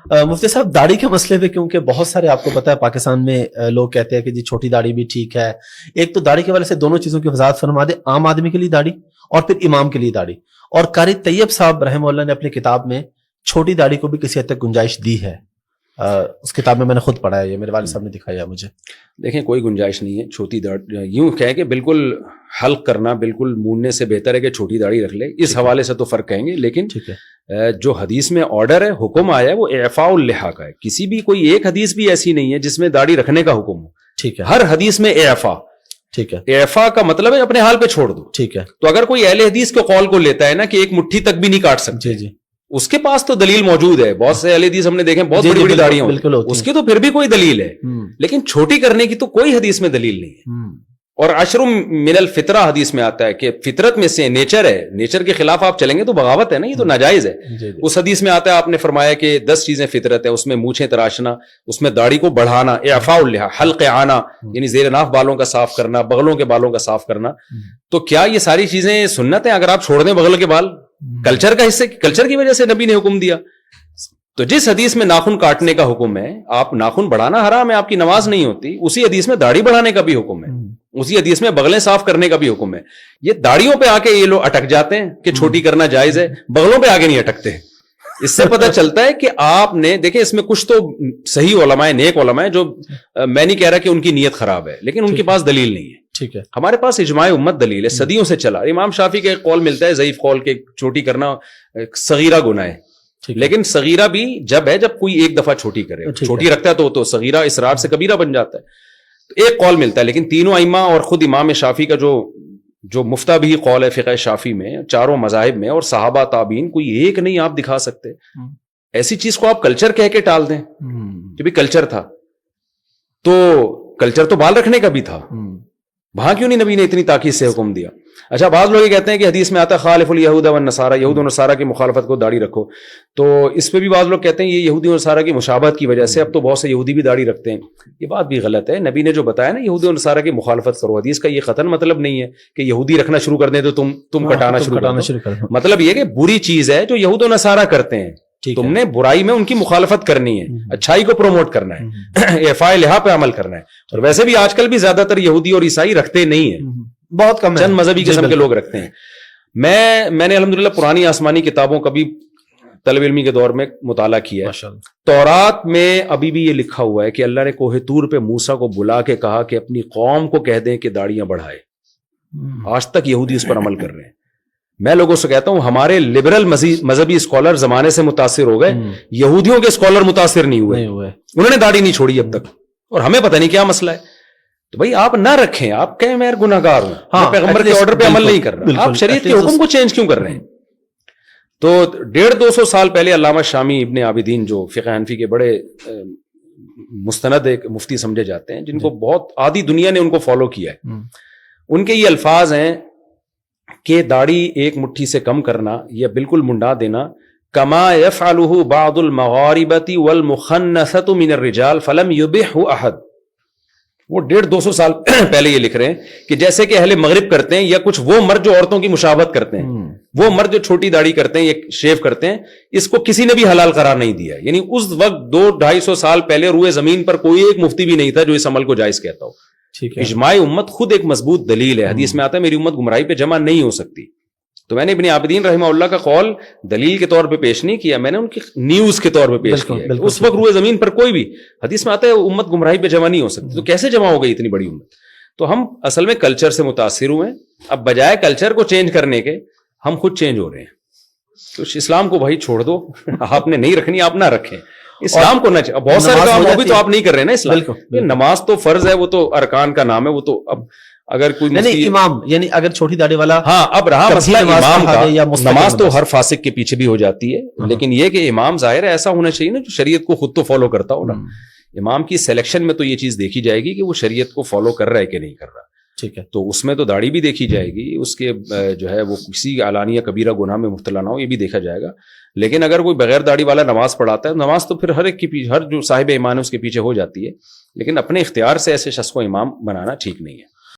مفتی صاحب داڑھی کے مسئلے پہ کیونکہ بہت سارے آپ کو پتا ہے پاکستان میں لوگ کہتے ہیں کہ جی چھوٹی داڑھی بھی ٹھیک ہے. ایک تو داڑھی کے والے سے دونوں چیزوں کی وضاحت فرما دے, عام آدمی کے لیے داڑھی اور پھر امام کے لیے داڑھی. اور قاری طیب صاحب رحمہ اللہ نے اپنی کتاب میں چھوٹی داڑھی کو بھی کسی حد تک گنجائش دی ہے. اس کتاب میں نے خود پڑھا ہے, یہ میرے والد صاحب نے دکھایا مجھے. دیکھیں کوئی گنجائش نہیں ہے چھوٹی داڑھی, یوں کہیں کہ بالکل حلق کرنا بالکل موننے سے بہتر ہے کہ چھوٹی داڑھی رکھ لے, اس حوالے سے تو فرق کہیں گے. لیکن جو حدیث میں آرڈر ہے, حکم آیا ہے, وہ اعفاء اللحیٰ کا ہے. کسی بھی کوئی ایک حدیث بھی ایسی نہیں ہے جس میں داڑھی رکھنے کا حکم ہو. ٹھیک ہے, ہر حدیث میں اعفاء. ٹھیک ہے, اعفاء کا مطلب ہے اپنے حال پہ چھوڑ دو. ٹھیک ہے. تو اگر کوئی اہل حدیث کے قول کو لیتا ہے نا کہ ایک مٹھی تک بھی نہیں کاٹ سکتے, جی جی, اس کے پاس تو دلیل موجود ہے. بہت سے اہل حدیث ہم نے دیکھے بہت بڑی بڑی داڑیاں ہوتی ہیں, اس کی تو پھر بھی کوئی دلیل ہے. لیکن چھوٹی کرنے کی تو کوئی حدیث میں دلیل نہیں ہے. اور عشر من الفطرہ حدیث میں آتا ہے کہ فطرت میں سے نیچر ہے, نیچر کے خلاف آپ چلیں گے تو بغاوت ہے نا, یہ تو ناجائز ہے. اس حدیث میں آتا ہے, آپ نے فرمایا کہ 10 چیزیں فطرت ہے, اس میں مونچھیں تراشنا, اس میں داڑھی کو بڑھانا, اعفاء اللحیٰ, حلق آنا یعنی زیر ناف بالوں کا صاف کرنا, بغلوں کے بالوں کا صاف کرنا. تو کیا یہ ساری چیزیں سنت ہیں اگر آپ چھوڑ دیں بغل کے بال؟ کلچر کا حصے, کلچر کی وجہ سے نبی نے حکم دیا. تو جس حدیث میں ناخن کاٹنے کا حکم ہے, آپ ناخن بڑھانا حرام ہے, آپ کی نماز نہیں ہوتی, اسی حدیث میں داڑھی بڑھانے کا بھی حکم ہے, اسی حدیث میں بغلیں صاف کرنے کا بھی حکم ہے. یہ داڑھیوں پہ آ کے یہ لوگ اٹک جاتے ہیں کہ چھوٹی کرنا جائز ہے, بغلوں پہ آگے نہیں اٹکتے. اس سے پتہ چلتا ہے کہ آپ نے دیکھیں اس میں کچھ تو صحیح علماء, نیک علماء, جو میں نہیں کہہ رہا کہ ان کی نیت خراب ہے, لیکن ان کے پاس دلیل نہیں ہے. ٹھیک ہے, ہمارے پاس اجماع امت دلیل ہے, صدیوں سے چلا. امام شافعی کا ایک قول ملتا ہے ضعیف قول کے چھوٹی کرنا صغیرہ گناہ ہے, لیکن صغیرہ بھی جب ہے جب کوئی ایک دفعہ چھوٹی کرے, چھوٹی رکھتا ہے تو صغیرہ اسرار سے کبیرہ بن جاتا ہے. تو ایک قول ملتا ہے, لیکن تینوں ائمہ اور خود امام شافعی کا جو مفتہ بھی قول ہے فقہ شافعی میں, چاروں مذاہب میں, اور صحابہ تابعین, کوئی ایک نہیں آپ دکھا سکتے. ایسی چیز کو آپ کلچر کہہ کے ٹال دیں کہ بھی کلچر تھا, تو کلچر تو بال رکھنے کا بھی تھا, وہاں کیوں نہیں نبی نے اتنی تاکید سے حکم دیا؟ اچھا, بعض لوگ یہ کہتے ہیں کہ حدیث میں آتا ہے خالف الیہود والنصارى, یہود و نصارہ کی مخالفت کو داڑھی رکھو. تو اس پہ بھی بعض لوگ کہتے ہیں یہ یہودی و نصارہ کی مشابہت کی وجہ سے اب تو بہت سے یہودی بھی داڑھی رکھتے ہیں. یہ بات بھی غلط ہے. نبی نے جو بتایا نا یہودی و نصارہ کی مخالفت کرو, حدیث کا یہ قطعاً مطلب نہیں ہے کہ یہودی رکھنا شروع کر دیں تو تم کٹانا شروع کر دو. مطلب یہ کہ بری چیز ہے جو یہود و نصارہ کرتے ہیں, تم نے برائی میں ان کی مخالفت کرنی ہے, اچھائی کو پروموٹ کرنا ہے, اعفاء اللحیٰ پہ عمل کرنا ہے. اور ویسے بھی آج کل بھی زیادہ تر یہودی اور عیسائی رکھتے نہیں ہیں, بہت کم, چند مذہبی قسم کے لوگ رکھتے ہیں. میں نے الحمدللہ پرانی آسمانی کتابوں کا بھی طلب علمی کے دور میں مطالعہ کیا ہے. تورات میں ابھی بھی یہ لکھا ہوا ہے کہ اللہ نے کوہ طور پہ موسیٰ کو بلا کے کہا کہ اپنی قوم کو کہہ دیں کہ داڑیاں بڑھائے. آج تک یہودی اس پر عمل کر رہے ہیں. میں لوگوں سے کہتا ہوں ہمارے لبرل مذہبی اسکالر زمانے سے متاثر ہو گئے, یہودیوں کے اسکالر متاثر نہیں ہوئے, انہوں نے داڑھی نہیں چھوڑی اب تک, اور ہمیں پتہ نہیں کیا مسئلہ ہے. تو بھائی آپ نہ رکھیں, آپ کہیں میں گناہگار ہوں, میں پیغمبر کے آرڈر پہ عمل نہیں کر رہا, آپ شریعت کے حکم کو چینج کیوں کر رہے ہیں؟ تو 150-200 سال پہلے علامہ شامی ابن عابدین جو فقہ حنفی کے بڑے مستند ایک مفتی سمجھے جاتے ہیں, جن کو بہت آدھی دنیا نے ان کو فالو کیا ہے, ان کے یہ الفاظ ہیں کہ داڑھی ایک مٹھی سے کم کرنا یا بالکل منڈا دینا, کما یفعلہ بعض المغاربۃ والمخنثۃ من الرجال فلم یبحہ احد. وہ 150-200 سال پہلے یہ لکھ رہے ہیں کہ جیسے کہ اہل مغرب کرتے ہیں, یا کچھ وہ مرد جو عورتوں کی مشابہت کرتے ہیں, وہ مرد جو چھوٹی داڑھی کرتے ہیں یا شیو کرتے ہیں, اس کو کسی نے بھی حلال قرار نہیں دیا. یعنی اس وقت 200-250 سال پہلے روئے زمین پر کوئی ایک مفتی بھی نہیں تھا جو اس عمل کو جائز کہتا ہو. اجماع امت خود ایک مضبوط دلیل ہے. حدیث میں آتا ہے میری امت گمراہی پہ جمع نہیں ہو سکتی. تو میں نے ابن عابدین رحمہ اللہ کا قول دلیل کے طور پہ پیش نہیں کیا, میں نے ان کی نیوز کے طور پہ پیش کیا. اس وقت روئے زمین پر کوئی بھی, حدیث میں آتا ہے امت گمراہی پہ جمع نہیں ہو سکتی, تو کیسے جمع ہو گئی اتنی بڑی امت؟ تو ہم اصل میں کلچر سے متاثر ہوئے ہیں. اب بجائے کلچر کو چینج کرنے کے ہم خود چینج ہو رہے ہیں. تو اسلام کو بھائی چھوڑ دو, آپ نے نہیں رکھنی آپ نہ رکھیں, اسلام کو نہ. بہت سارے کام وہ بھی تو آپ نہیں کر رہے نا اسلام. نماز تو فرض ہے, وہ تو ارکان کا نام ہے, وہ تو اب اگر کوئی امام, یعنی اگر چھوٹی داڑھی والا, ہاں اب رہا مسئلہ امام کا, نماز تو ہر فاسق کے پیچھے بھی ہو جاتی ہے, لیکن یہ کہ امام ظاہر ہے ایسا ہونا چاہیے نا جو شریعت کو خود تو فالو کرتا ہو نا. امام کی سلیکشن میں تو یہ چیز دیکھی جائے گی کہ وہ شریعت کو فالو کر رہا ہے کہ نہیں کر رہا. ٹھیک ہے, تو اس میں تو داڑھی بھی دیکھی جائے گی, اس کے جو ہے وہ کسی علانیہ کبیرہ گناہ میں مبتلا نہ ہو, یہ بھی دیکھا جائے گا. لیکن اگر کوئی بغیر داڑھی والا نماز پڑھاتا ہے, نماز تو پھر ہر ایک کے پیچھے, ہر جو صاحب ایمان ہے اس کے پیچھے ہو جاتی ہے, لیکن اپنے اختیار سے ایسے شخص کو امام بنانا ٹھیک نہیں ہے.